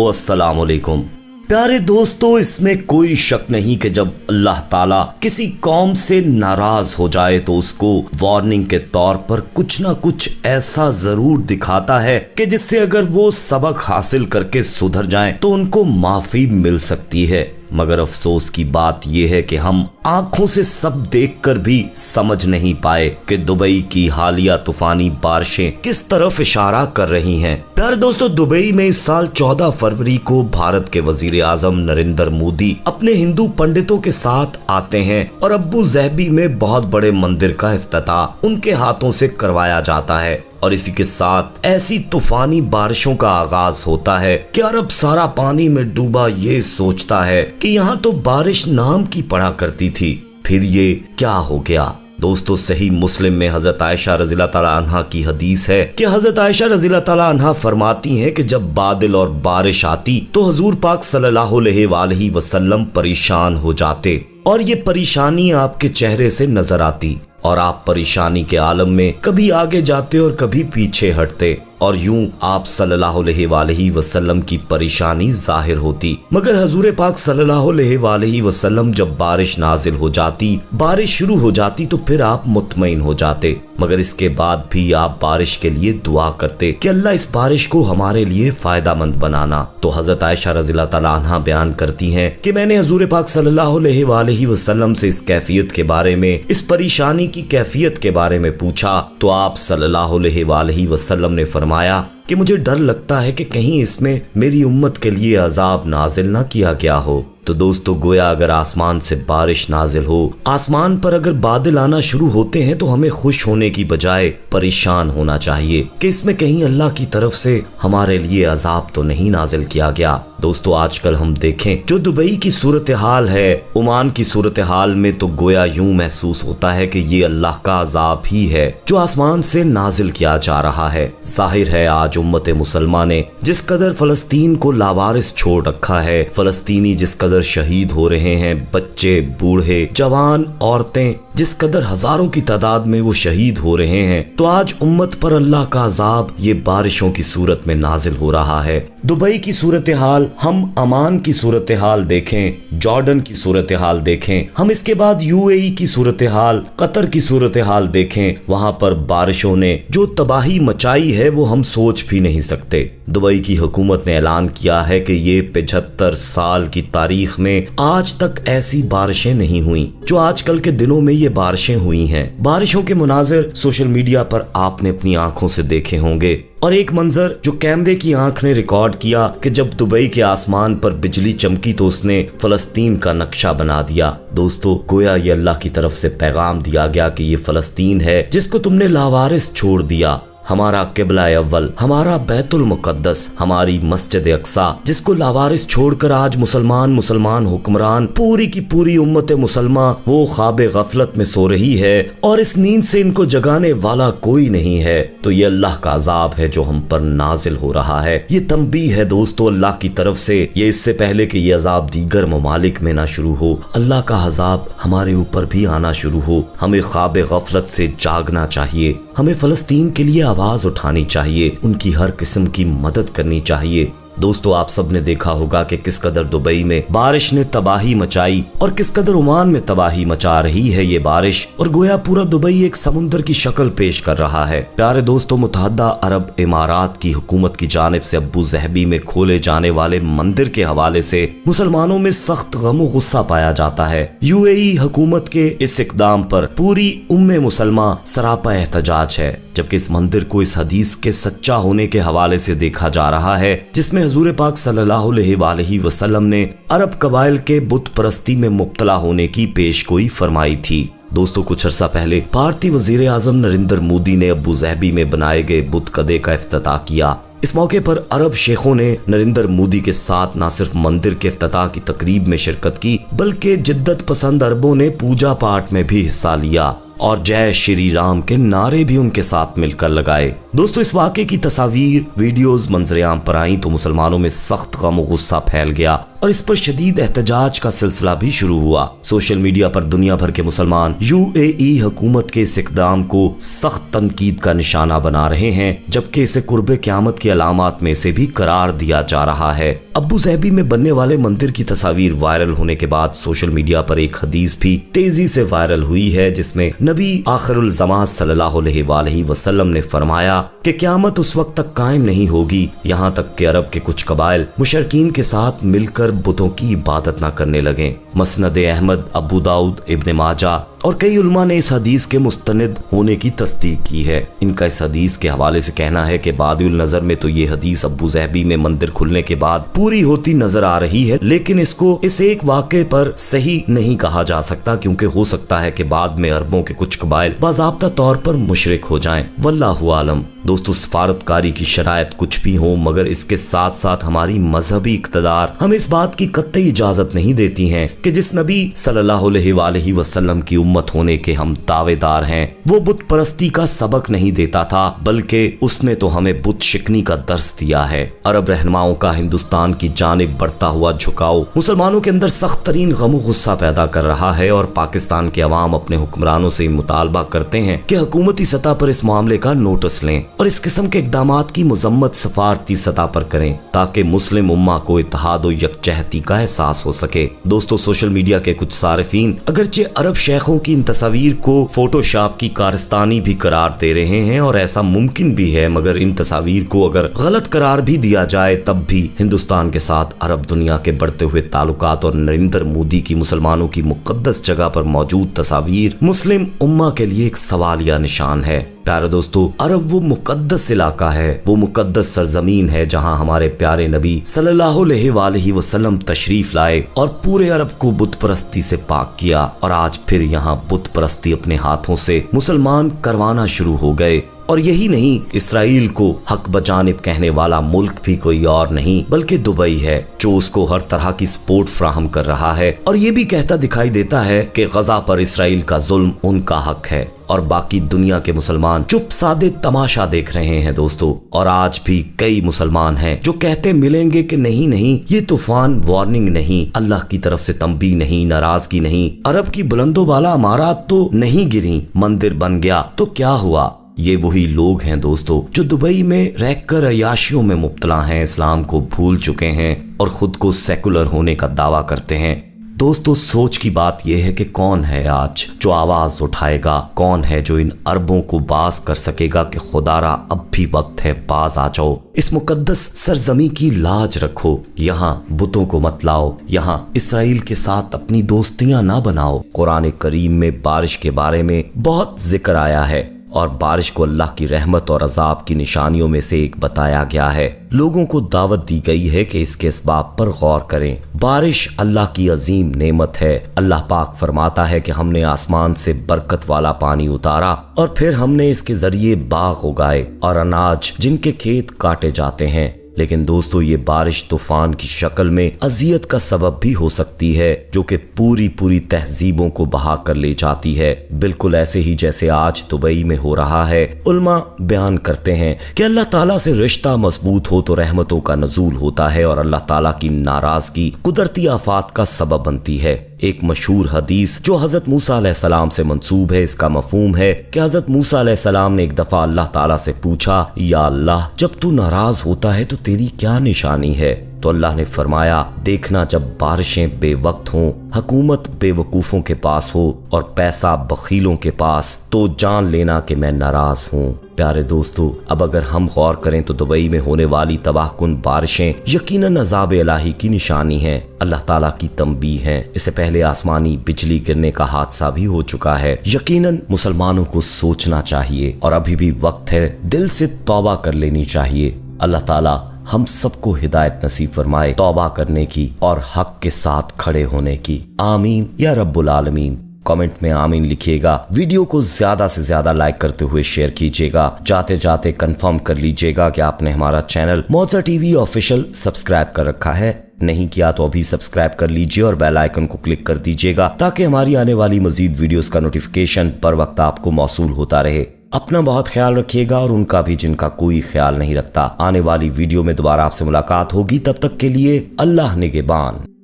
अस्सलाम वालेकुम। प्यारे दोस्तों, इसमें कोई शक नहीं कि जब अल्लाह ताला किसी कौम से नाराज हो जाए तो उसको वार्निंग के तौर पर कुछ ना कुछ ऐसा जरूर दिखाता है कि जिससे अगर वो सबक हासिल करके सुधर जाएं तो उनको माफी मिल सकती है। मगर अफसोस की बात यह है कि हम आंखों से सब देखकर भी समझ नहीं पाए कि दुबई की हालिया तूफानी बारिशें किस तरफ इशारा कर रही हैं। प्यारे दोस्तों, दुबई में इस साल 14 फरवरी को भारत के वजीर आजम नरेंद्र मोदी अपने हिंदू पंडितों के साथ आते हैं और अबू ज़हबी में बहुत बड़े मंदिर का इफ्तिताह उनके हाथों से करवाया जाता है। और इसी के साथ ऐसी तूफानी बारिशों का आगाज होता है कि अरब सारा पानी में डूबा ये सोचता है कि यहाँ तो बारिश नाम की पड़ा करती थी, फिर ये क्या हो गया। दोस्तों, सही मुस्लिम में हजरत आयशा रज़ियल्लाहु ताला अन्हा की हदीस है कि हजरत आयशा रज़ियल्लाहु ताला अन्हा फरमाती हैं कि जब बादल और बारिश आती तो हुजूर पाक सल्लल्लाहु अलैहि वसल्लम परेशान हो जाते और ये परेशानी आपके चेहरे से नजर आती और आप परेशानी के आलम में कभी आगे जाते और कभी पीछे हटते और यूं आप सल्लल्लाहु अलैहि वसल्लम की परेशानी जाहिर होती। मगर हुजूर पाक सल्लल्लाहु अलैहि वसल्लम जब बारिश नाजिल हो जाती, बारिश शुरू हो जाती तो फिर आप मुतमईन हो जाते। मगर इसके बाद भी आप बारिश के लिए दुआ करते कि अल्लाह इस बारिश को हमारे लिए फायदामंद बनाना। तो हजरत आयशा रज़ियल्लाहु ताला अन्हा बयान करती हैं कि मैंने हुजूर पाक सल्लल्लाहु अलैहि वसल्लम से इस कैफियत के बारे में, इस परेशानी की कैफियत के बारे में पूछा तो आप सल्लल्लाहु अलैहि वसल्लम ने फरमाया कि मुझे डर लगता है कि कहीं इसमें मेरी उम्मत के लिए अजाब नाजिल ना किया गया हो। तो दोस्तों, गोया अगर आसमान से बारिश नाजिल हो, आसमान पर अगर बादल आना शुरू होते हैं तो हमें खुश होने की बजाय परेशान होना चाहिए कि इसमें कहीं अल्लाह की तरफ से हमारे लिए अजाब तो नहीं नाजिल किया गया। दोस्तों, आजकल हम देखें जो दुबई की सूरत हाल है, ओमान की सूरत हाल में तो गोया यूं महसूस होता है कि ये अल्लाह का अजाब ही है जो आसमान से नाजिल किया जा रहा है। जाहिर है आज उम्मत मुसलमान ने जिस कदर फलस्तीन को लावारिस छोड़ रखा है, फलस्तीनी जिस कदर शहीद हो रहे हैं, बच्चे, बूढ़े, जवान, औरतें, जिस कदर हजारों की तादाद में वो शहीद हो रहे हैं, तो आज उम्मत पर अल्लाह का अजाब ये बारिशों की सूरत में नाजिल हो रहा है। दुबई की सूरत हाल, हम अमान की सूरत हाल देखें, जॉर्डन की सूरत हाल देखें, हम इसके बाद यूएई की सूरत हाल, कतर की सूरत हाल देखें, वहां पर बारिशों ने जो तबाही मचाई है वो हम सोच भी नहीं सकते। दुबई की हुकूमत ने ऐलान किया है कि ये 75 साल की तारीख में आज तक ऐसी बारिशें नहीं हुई जो आजकल के दिनों में ये बारिशें हुई हैं। बारिशों के मुनाज़िर सोशल मीडिया पर आपने अपनी आंखों से देखे होंगे और एक मंजर जो कैमरे की आंख ने रिकॉर्ड किया कि जब दुबई के आसमान पर बिजली चमकी तो उसने फलस्तीन का नक्शा बना दिया। दोस्तों, गोया ये अल्लाह की तरफ से पैगाम दिया गया कि ये फलस्तीन है जिसको तुमने लावारिस छोड़ दिया। हमारा किबला अव्वल, हमारा बैतुल मुकद्दस, हमारी मस्जिद अक्सा जिसको लावारिस छोड़कर आज मुसलमान हुक्मरान, पूरी की पूरी उम्मत मुसलमान वो ख्वाब गफलत में सो रही है और इस नींद से इनको जगाने वाला कोई नहीं है। तो ये अल्लाह का अजाब है जो हम पर नाजिल हो रहा है। ये तंबीह है दोस्तों अल्लाह की तरफ से। ये इससे पहले कि ये अजाब दीगर ममालिक में ना शुरू हो, अल्लाह का अजाब हमारे ऊपर भी आना शुरू हो। हमें ख्वाब गफलत से जागना चाहिए, हमें फलस्तीन के लिए आवाज उठानी चाहिए, उनकी हर किस्म की मदद करनी चाहिए। दोस्तों, आप सब ने देखा होगा कि किस कदर दुबई में बारिश ने तबाही मचाई और किस कदर ओमान में तबाही मचा रही है ये बारिश, और गोया पूरा दुबई एक समुंदर की शक्ल पेश कर रहा है। प्यारे दोस्तों, मुत्तहदा अरब इमारात की हुकूमत की जानिब से अबू ज़हबी में खोले जाने वाले मंदिर के हवाले से मुसलमानों में सख्त गम और गुस्सा पाया जाता है। यूएई हुकूमत के इस इकदाम पर पूरी उम्मे मुसलमान सरापा एहतजाज है, जबकि इस मंदिर को इस हदीस के सच्चा होने के हवाले से देखा जा रहा है जिसमें हुजूर पाक सल्लल्लाहु अलैहि वसल्लम ने अरब कबाइल के बुत परस्ती में मुब्तला होने की पेशगोई फरमाई थी। दोस्तों, कुछ अर्सा पहले भारतीय वजीर आजम नरेंद्र मोदी ने अबू ज़हबी में बनाए गए बुत कदे का इफ्तिताह किया। इस मौके पर अरब शेखों ने नरेंद्र मोदी के साथ न सिर्फ मंदिर के इफ्तिताह की तकरीब में शिरकत की, बल्कि जिद्दत पसंद अरबों ने पूजा पाठ में भी हिस्सा लिया और जय श्री राम के नारे भी उनके साथ मिलकर लगाए। दोस्तों, इस वाक़े की तस्वीर, वीडियोस मंजर आम पर आई तो मुसलमानों में सख्त गम और गुस्सा फैल गया और इस पर शदीद एहतजाज का सिलसिला भी शुरू हुआ। सोशल मीडिया पर दुनिया भर के मुसलमान यूएई हुकूमत के इस इक़दाम को सख्त तनकीद का निशाना बना रहे हैं, जबकि इसे कुर्बे क़यामत की अलामात में से भी करार दिया जा रहा है। अबू ज़ैबी में बनने वाले मंदिर की तस्वीर वायरल होने के बाद सोशल मीडिया पर एक हदीस भी तेजी से वायरल हुई है, जिसमें नबी आखिरुल ज़मान सल्लल्लाहु अलैहि वसल्लम ने फरमाया कि क़यामत उस वक्त तक कायम नहीं होगी यहाँ तक कि अरब के कुछ कबाइल मुशरकीन के साथ मिलकर बुतों की इबादत न करने लगे। मसनद अहमद, अबू दाऊद, इब्न माजा और कई उलमा ने इस हदीस के मुस्तनिद होने की तस्दीक की है। इनका इस हदीस के हवाले से कहना है कि बादिउल नजर में तो ये हदीस अबू ज़ैबी में मंदिर खुलने के बाद पूरी होती नजर आ रही है, लेकिन इसको इस एक वाक़े पर सही नहीं कहा जा सकता, क्योंकि हो सकता है कि बाद में अरबों के कुछ कबाइल बाज़ाब्ता तौर पर मुशरिक हो जाएं। वल्लाहु आलम। दोस्तों, सफारतकारी की शरायत कुछ भी हो, मगर इसके साथ साथ हमारी मजहबी इक़्तिदार हमें इस बात की कतई इजाजत नहीं देती हैं कि जिस नबी सल्लल्लाहु अलैहि वसल्लम की उम्मत होने के हम दावेदार हैं, वो बुत परस्ती का सबक नहीं देता था, बल्कि उसने तो हमें बुत शिकनी का दर्स दिया है। अरब रहनुमाओं का हिंदुस्तान की जानिब बढ़ता हुआ झुकाव मुसलमानों के अंदर सख्त तरीन गम गुस्सा पैदा कर रहा है और पाकिस्तान के अवाम अपने हुक्मरानों से मुतालबा करते हैं कि हुकूमती सतह पर इस मामले का नोटिस लें और इस किस्म के इक़दामात की मुजम्मत सफारती सतह पर करें, ताकि मुस्लिम उम्मा को इत्तेहाद और यकजहती का एहसास हो सके। दोस्तों, सोशल मीडिया के कुछ सारिफीन अगरचे अरब शेखों की इन तस्वीर को फोटोशॉप की कारस्तानी भी करार दे रहे हैं, और ऐसा मुमकिन भी है, मगर इन तस्वीर को अगर गलत करार भी दिया जाए तब भी हिंदुस्तान के साथ अरब दुनिया के बढ़ते हुए ताल्लुकात और नरेंद्र मोदी की मुसलमानों की मुकद्दस जगह पर मौजूद तस्वीर मुस्लिम उम्मा के लिए एक सवालिया निशान है। प्यारे दोस्तों, अरब वो मुकद्दस इलाका है, वो मुकद्दस सरजमीन है जहां हमारे प्यारे नबी सल्लल्लाहु अलैहि वसल्लम तशरीफ लाए और पूरे अरब को बुत परस्ती से पाक किया, और आज फिर यहाँ बुत परस्ती अपने हाथों से मुसलमान करवाना शुरू हो गए। और यही नहीं, इसराइल को हक बजानिब कहने वाला मुल्क भी कोई और नहीं बल्कि दुबई है, जो उसको हर तरह की सपोर्ट फ्राहम कर रहा है और ये भी कहता दिखाई देता है कि गजा पर इसराइल का जुल्म उनका हक है, और बाकी दुनिया के मुसलमान चुप सादे तमाशा देख रहे हैं। दोस्तों, और आज भी कई मुसलमान हैं जो कहते मिलेंगे कि नहीं नहीं, ये तूफान वार्निंग नहीं, अल्लाह की तरफ से तंबी नहीं, नाराजगी नहीं, अरब की बुलंदो वाला इमारत तो नहीं गिरी, मंदिर बन गया तो क्या हुआ। ये वही लोग हैं दोस्तों जो दुबई में रहकर अयाशियों में मुब्तला हैं, इस्लाम को भूल चुके हैं और खुद को सेकुलर होने का दावा करते हैं। दोस्तों, सोच की बात यह है कि कौन है आज जो आवाज उठाएगा, कौन है जो इन अरबों को बाज कर सकेगा कि खुदारा अब भी वक्त है, बाज आ जाओ, इस मुकद्दस सरजमी की लाज रखो, यहाँ बुतों को मत लाओ, यहाँ इसराइल के साथ अपनी दोस्तियां ना बनाओ। कुरान करीम में बारिश के बारे में बहुत जिक्र आया है और बारिश को अल्लाह की रहमत और अजाब की निशानियों में से एक बताया गया है। लोगों को दावत दी गई है कि इसके असबाब पर गौर करें। बारिश अल्लाह की अजीम नेमत है। अल्लाह पाक फरमाता है कि हमने आसमान से बरकत वाला पानी उतारा और फिर हमने इसके जरिए बाग उगाए और अनाज जिनके खेत काटे जाते हैं। लेकिन दोस्तों, ये बारिश तूफान की शक्ल में अजियत का सबब भी हो सकती है, जो कि पूरी तहजीबों को बहा कर ले जाती है, बिल्कुल ऐसे ही जैसे आज दुबई में हो रहा है। उल्मा बयान करते हैं कि अल्लाह ताला से रिश्ता मजबूत हो तो रहमतों का नजूल होता है और अल्लाह ताला की नाराजगी कुदरती आफात का सबब बनती है। एक मशहूर हदीस जो हजरत मूसा अलैहिस्सलाम से मंसूब है, इसका मफहूम है कि हजरत मूसा अलैहिस्सलाम ने एक दफा अल्लाह ताला से पूछा, या अल्लाह, जब तू नाराज होता है तो तेरी क्या निशानी है? तो अल्लाह ने फरमाया, देखना जब बारिशें बेवक्त हों, हुकूमत बेवकूफ़ों के पास हो और पैसा बखीलों के पास, तो जान लेना कि मैं नाराज हूँ। प्यारे दोस्तों, अब अगर हम गौर करें तो दुबई में होने वाली तबाहकुन बारिशें यकीनन अज़ाब इलाही की निशानी हैं, अल्लाह ताला की तंबीह है। इससे पहले आसमानी बिजली गिरने का हादसा भी हो चुका है। यकीनन मुसलमानों को सोचना चाहिए और अभी भी वक्त है, दिल से तौबा कर लेनी चाहिए। अल्लाह ताला हम सबको हिदायत नसीब फरमाए तौबा करने की और हक के साथ खड़े होने की। आमीन या रब्बुल आलमीन। कमेंट में आमीन लिखिएगा। वीडियो को ज्यादा से ज्यादा लाइक करते हुए शेयर कीजिएगा। जाते जाते कंफर्म कर लीजिएगा कि आपने हमारा चैनल मौजा टीवी ऑफिशियल सब्सक्राइब कर रखा है। नहीं किया तो अभी सब्सक्राइब कर लीजिए और बेल आइकन को क्लिक कर दीजिएगा ताकि हमारी आने वाली मजीद वीडियोस का नोटिफिकेशन पर वक्त आपको मौसूल होता रहे। अपना बहुत ख्याल रखिएगा और उनका भी जिनका कोई ख्याल नहीं रखता। आने वाली वीडियो में दोबारा आपसे मुलाकात होगी, तब तक के लिए अल्लाह निगहबान।